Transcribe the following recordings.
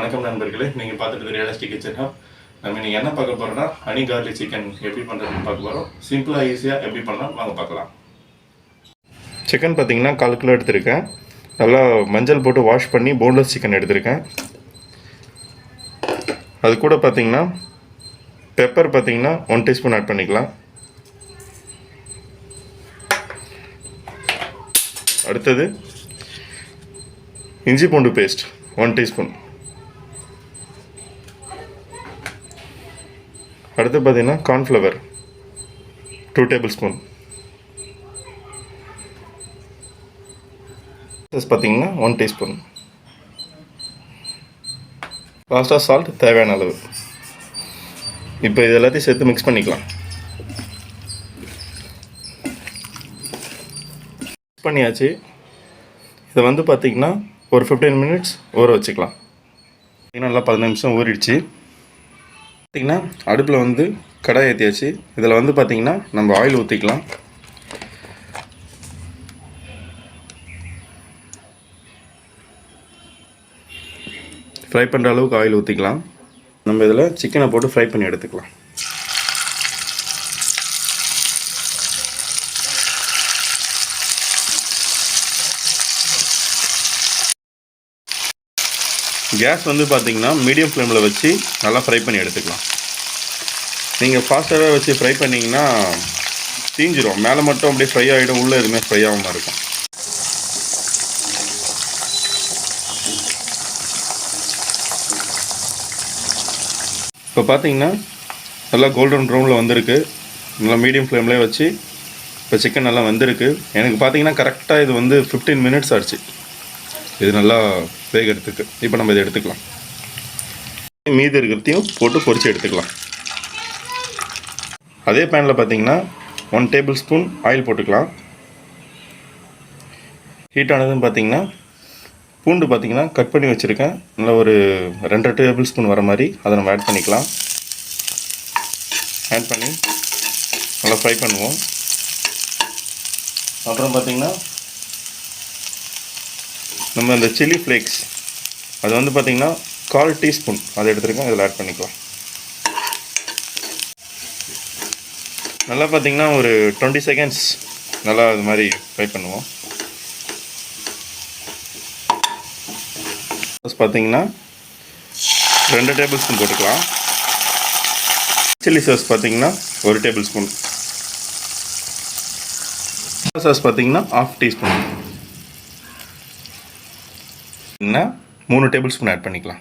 வணக்கம் நண்பர்களே, நீங்கள் பார்த்துட்டு ரியலிஸ்டிக் கிச்சன் ஹப். நம்ம நீங்கள் என்ன பார்க்க போகிறோம்னா ஹனி கார்லிக் சிக்கன் எப்படி பண்ணுறதுன்னு பார்க்க போகிறோம். சிம்பிளாக ஈஸியாக எப்படி பண்ணலாம் வாங்க பார்க்கலாம். சிக்கன் பார்த்தீங்கன்னா 1/4 கிலோ எடுத்திருக்கேன். நல்லா மஞ்சள் போட்டு வாஷ் பண்ணி போன்லெஸ் சிக்கன் எடுத்திருக்கேன். அது கூட பார்த்தீங்கன்னா பெப்பர் பார்த்தீங்கன்னா 1 டீஸ்பூன் ஆட் பண்ணிக்கலாம். அடுத்தது இஞ்சி பூண்டு பேஸ்ட் 1 டீஸ்பூன். அடுத்து பார்த்தீங்கன்னா கார்ன்ஃப்ளவர் 2 டேபிள் ஸ்பூன். பார்த்தீங்கன்னா 1 டீஸ்பூன். லாஸ்ட்டாக சால்ட் தேவையான அளவு. இப்போ இது எல்லாத்தையும் சேர்த்து மிக்ஸ் பண்ணிக்கலாம். மிக்ஸ் பண்ணியாச்சு. இதை வந்து பார்த்திங்கன்னா ஒரு 15 மினிட்ஸ் ஊற வச்சுக்கலாம். நல்லா 15 நிமிஷம் ஊறிடுச்சு. பார்த்திங்கன்னா அடுப்பில் வந்து கடாய் ஏற்றியாச்சு. இதில் வந்து பார்த்திங்கன்னா நம்ம ஆயில் ஊற்றிக்கலாம். ஃப்ரை பண்ணுற அளவுக்கு ஆயில் ஊற்றிக்கலாம். நம்ம இதில் சிக்கனை போட்டு ஃப்ரை பண்ணி எடுத்துக்கலாம். கேஸ் வந்து பார்த்திங்கன்னா மீடியம் ஃப்ளேமில் வச்சு நல்லா ஃப்ரை பண்ணி எடுத்துக்கலாம். நீங்கள் ஃபாஸ்ட்டாகவே வச்சு ஃப்ரை பண்ணிங்கன்னா தீஞ்சிரும். மேலே மட்டும் அப்படியே ஃப்ரை ஆகிடும், உள்ளே எதுவுமே ஃப்ரை ஆகாமல் இருக்கும். இப்போ பார்த்தீங்கன்னா நல்லா கோல்டன் ப்ரௌனில் வந்திருக்கு. நல்லா மீடியம் ஃப்ளேம்லேயே வச்சு இப்போ சிக்கன் நல்லா வந்திருக்கு. எனக்கு பார்த்தீங்கன்னா கரெக்டாக இது வந்து 15 மினிட்ஸ் ஆச்சு இது நல்லா வேகிறதுக்கு. இப்போ நம்ம இதை எடுத்துக்கலாம். மீதி இருக்கிறதையும் போட்டு பொரித்து எடுத்துக்கலாம். அதே பேனில் பார்த்தீங்கன்னா 1 டேபிள் ஸ்பூன் ஆயில் போட்டுக்கலாம். ஹீட் ஆனதுன்னு பார்த்தீங்கன்னா பூண்டு பார்த்தீங்கன்னா கட் பண்ணி வச்சுருக்கேன். நல்லா ஒரு 2 டேபிள் ஸ்பூன் வர மாதிரி அதை நம்ம ஆட் பண்ணிக்கலாம். ஆட் பண்ணி நல்லா ஃப்ரை பண்ணுவோம். அப்புறம் பார்த்திங்கன்னா நம்ம இந்த சில்லி ஃப்ளேக்ஸ் அது வந்து பார்த்திங்கன்னா 1/4 டீஸ்பூன் அதை எடுத்துருக்கேன். இதில் ஆட் பண்ணிக்கலாம். நல்லா பார்த்திங்கன்னா ஒரு 20 செகண்ட்ஸ் நல்லா இது மாதிரி ஃப்ரை பண்ணுவோம். பார்த்திங்கன்னா 2 டேபிள் ஸ்பூன் போட்டுக்கலாம். சில்லி சாஸ் பார்த்திங்கன்னா 1 டேபிள் ஸ்பூன். சாஸ் பார்த்திங்கன்னா 1/2 டீஸ்பூன். 3 டேபிள் ஸ்பூன் ஆட் பண்ணிக்கலாம்.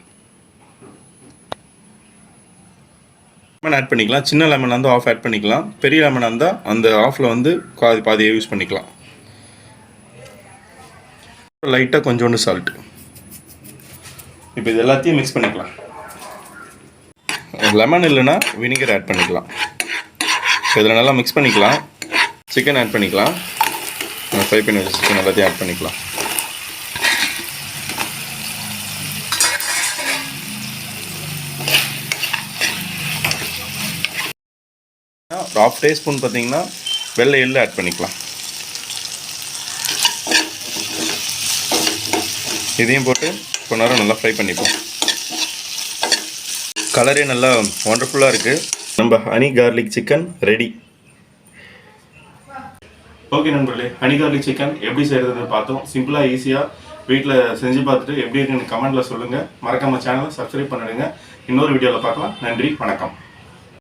லெமன் ஆட் பண்ணிக்கலாம். சின்ன லெமன் வந்து ஆஃப் ஆட் பண்ணிக்கலாம். பெரிய லெமன் இருந்தால் அந்த ஆஃபில் வந்து பாதியை யூஸ் பண்ணிக்கலாம். லைட்டாக கொஞ்சோண்டு சால்ட். இப்போ இது எல்லாத்தையும் மிக்ஸ் பண்ணிக்கலாம். லெமன் இல்லைன்னா வினிகர் ஆட் பண்ணிக்கலாம். இதில் நல்லா மிக்ஸ் பண்ணிக்கலாம். சிக்கன் ஆட் பண்ணிக்கலாம். ஃப்ரை பண்ணி வச்சு சிக்கன் எல்லாத்தையும் ஆட் பண்ணிக்கலாம். ஒரு 1/2 டீஸ்பூன் பார்த்தீங்கன்னா வெள்ளை எள்ளு ஆட் பண்ணிக்கலாம். இதையும் போட்டு கொஞ்ச நேரம் நல்லா ஃப்ரை பண்ணிப்போம். கலரே நல்லா ஒண்டர்ஃபுல்லாக இருக்குது. நம்ம honey garlic chicken ready. Okay நண்பர்களே, ஹனி கார்லிக் சிக்கன் எப்படி செய்கிறதுன்னு பார்த்தோம். சிம்பிளாக ஈஸியாக வீட்டில் செஞ்சு பார்த்துட்டு எப்படி இருக்குன்னு கமெண்ட்டில் சொல்லுங்கள். மறக்காமல் சேனலை சப்ஸ்கிரைப் பண்ணிடுங்க. இன்னொரு வீடியோவில் பார்க்கலாம். நன்றி, வணக்கம்.